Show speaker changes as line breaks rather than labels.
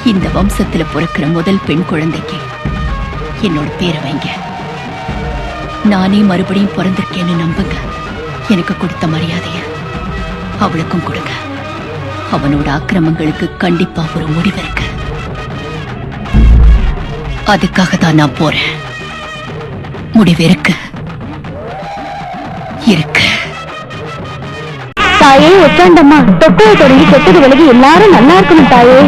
இந்த வம்சத்துல பிறக்கிற முதல் பெண் குழந்தைக்கு என்னோட பேரை வைங்க. நானே மறுபடியும் பிறந்திருக்கேன்னு நம்புங்க. எனக்கு கொடுத்த மரியாதைய அவளுக்கும் கொடுங்க. அவனோட அக்கிரமங்களுக்கு கண்டிப்பா ஒரு முடிவு இருக்கு. அதுக்காக தான் நான் போறேன். முடிவு இருக்கு.
தாயே ஒற்றாண்டம்மா, தொட்டது தொடங்கி தொட்டது விலகி எல்லாரும் நல்லா இருக்கணும் தாயே.